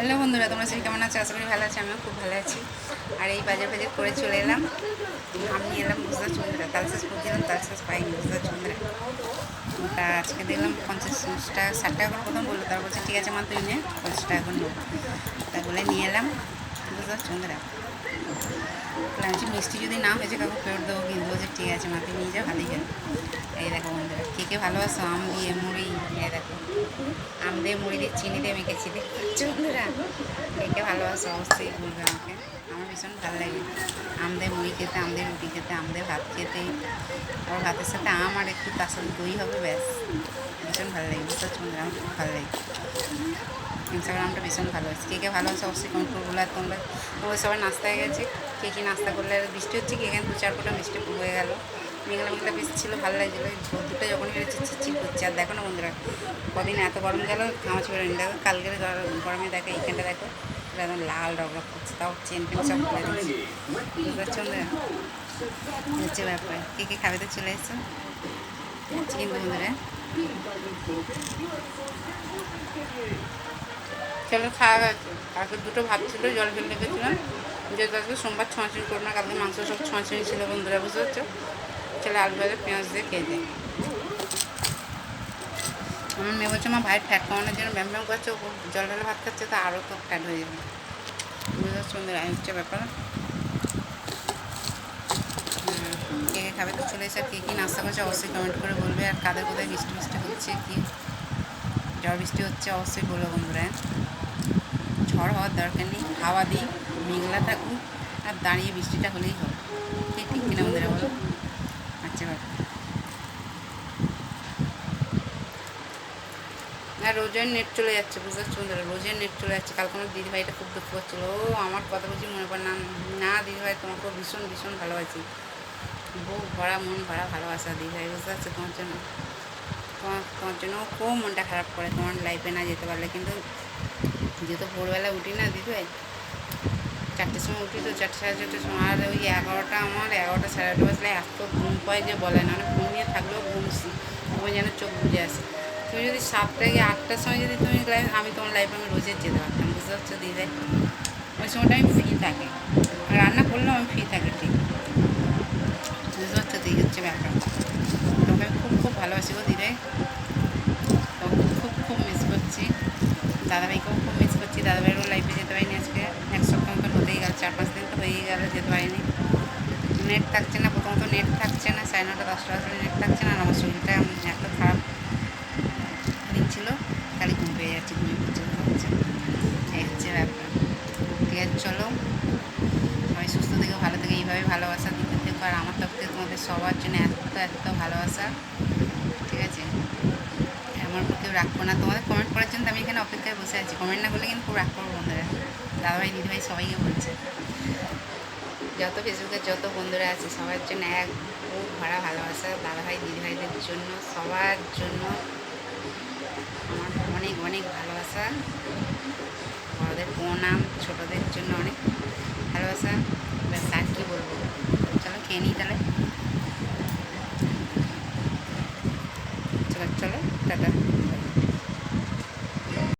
Hello বন্ধুরা, তোমরা সবাই কেমন আছো? আশা করি ভালো আছি। আমিও খুব ভালো আছি। আর এই বাজার করে চলে এলাম। আম নিয়ে এলাম বুঝতে চন্দ্রা, তালশাঁস করছিলাম, তালশাঁস পাইনি বুঝতে চন্দ্রা। তা আজকে দেখলাম 50 টাকা 60 টাকা করে প্রথম বললো, তার বলছে ঠিক আছে মা তুই নে, 50 টাকা করে নেবো। তা বলে নিয়ে এলাম বুঝতে চন্দ্রা। বলছি মিষ্টি যদি না হয়েছে কাউকে ফেরত দেবো, কিন্তু বলছে ঠিক আছে মা তুই নিয়ে যাও, ভালোই গেল। এই দেখো বন্ধুরা, কে কে ভালোবাসো আম দিয়ে মুড়ি, এই দেখো আম দিয়ে মুড়ি দিয়ে চিনি দিয়ে মেখেছি দেখছি বন্ধুরা। কে কে ভালোবাসো অবশ্যই বলবে আমাকে। আমার ভীষণ ভালো লাগে আম দিয়ে মুড়ি খেতে, আম দিয়ে রুটি খেতে, আম দিয়ে ভাত খেতে। আবার ভাতের সাথে আম আর একটু তার সাথে দই হবে, ব্যাস। ভীষণ ভালো লাগে বুঝতে পারছি বন্ধুরা, আমার খুব ভালো লাগে। ইনস্টাগ্রামটা ভীষণ ভালোবাসি। কে কে ভালোবাসো অবশ্যই কমেন্ট করবো। আর তোমরা সবাই নাস্তা হয়ে গেছে, কে কী নাস্তা করলে? বৃষ্টি হচ্ছে কি এখানে 2-4 ফোঁটা মিষ্টি হয়ে গেল। মেঘলা মেঘলা বেশ ছিল, ভালো লাগছিলো। রোদ্দুরটা যখন বেড়েছে চিচির করছে। আর দেখো না বন্ধুরা, কদিন এত গরম গেল ঘামাচি বেরোয়নি। দেখো কালকের গরমে দেখো এইখানটা দেখো একদম লাল রগরগ করছে, তাও চেন টেন সব খুলে দিচ্ছি বুঝতে পারছো বন্ধুরা। হচ্ছে ব্যাপার। কে কে খাবে তো চলে এসছো হচ্ছে কিন্তু বন্ধুরা। চলো খাওয়া গেছে। কালকে দুটো ভাত ছিল, জল ফেলে রেখেছিলাম, যেহেতু আজকে সোমবার ছোঁয়াছুঁই করবো না, কালকে মাংস সব ছোঁয়াছুঁই ছিল বন্ধুরা বুঝতে পারছো। চলো আলু ভাজা পেঁয়াজ দিয়ে খেয়ে দিই। আমার মেয়ে বলছে আমার ভাই ফ্যাট কমানোর জন্য ব্যায়াম ব্যায়াম করছে, ও জল ঢালে ভাত খাচ্ছে, তো আরও তো ফ্যাট হয়ে যাবে বুঝতে পারছো বন্ধুরা। হচ্ছে ব্যাপার। কে কে খাবে তো চলে এসে, কে কী নাস্তা করছে অবশ্যই কমেন্ট করে বলবে। আর কাদের কোথায় বৃষ্টি বৃষ্টি হচ্ছে, কি ঝড় বৃষ্টি হচ্ছে অবশ্যই বলবো বন্ধুরা। ঝড় হওয়ার দরকার নেই, হাওয়া দিই, মেঘলা থাকুক, আর দাঁড়িয়ে বৃষ্টিটা হলেই হবে। ঠিক ঠিক কিনা বন্ধুরা বলো? আচ্ছা ব্যাপার। আর রোজের নেট চলে যাচ্ছে বুঝতে পারছো বন্ধুরা, রোজের নেট চলে যাচ্ছে। কালকে আমার দিদিভাইটা খুব দুঃখ করছিলো, ও আমার কথা বলছি মনে পড়ে না। না দিদিভাই, তোমাকেও ভীষণ ভীষণ ভালোবাসি, বুক ভরা মন ভরা ভালোবাসা দিদিভাই বুঝতে পারছো। তোমার জন্য খুব মনটা খারাপ করে তোমার লাইফে না যেতে পারলে। কিন্তু যেহেতু ভোরবেলা উঠি না দিদিভাই, 4টের সময় উঠি, তো 4টে সাড়ে 4টের সময়, আর ওই 11টা আমার 11টা সাড়ে 11টা বাজলে এত ঘুম পায় যে বলে না। মানে ফোন নিয়ে থাকলেও ঘুমে যেন চোখ বুঝে আসে। তুমি যদি 7টা কি 8টার সময় যদি তুমি আমি তোমার লাইফে আমি রোজের যেতে পারতাম বুঝতে পারছো দিদিভাই। ওই সময়টা আমি ফ্রি থাকি, আর রান্না করলেও আমি ফ্রি থাকি ঠিক বুঝতে পারছো। তো এই হচ্ছে ব্যাপার। তোমাকে আমি খুব খুব ভালোবাসি গো দিদিভাই, তোমাকে খুব খুব মিস করছি। দাদাভাইকেও খুব মিস করছি, দাদাভাইয়েরও লাইফে যেতে পারিনি আজকে 1 সপ্তাহ মতন হতেই গেল, 4-5 দিন তো হয়েই গেল যেতে পারিনি। নেট থাকছে না, প্রথমত নেট থাকছে না, 9:30 10টা আসলে নেট থাকছে না। আর আমার শরীরটা এত খারাপ দিন ছিল, খালি ঘুম পেয়ে যাচ্ছে, ঘুমিয়ে পড়ছে হচ্ছে। এই হচ্ছে ব্যাপার। ঠিক আছে চলো, সবাই সুস্থ থেকে ভালো থেকে এইভাবে ভালোবাসা দিতে থেকো। আর আমার তরফ থেকে তোমাদের সবার জন্য এত এত ভালোবাসা, ঠিক আছে। আমার উপর কেউ রাখবো না, তোমাদের কমেন্ট করার জন্য আমি এখানে অপেক্ষায় বসে আছি। কমেন্ট না করলে কিন্তু খুব রাগ করবো বন্ধুরা। দাদাভাই দিদিভাই সবাইকে বলছে, যত ফেসবুকের যত বন্ধুরা আছে সবার জন্য এক খুব ভরা ভালোবাসা। দাদাভাই দিদিভাইদের জন্য সবার জন্য আমার অনেক অনেক ভালোবাসা। বড়দের প্রণাম, ছোটোদের জন্য অনেক ভালোবাসা। ব্যাস আর কী বলবো, চলো খেয়ে নিই তাহলে।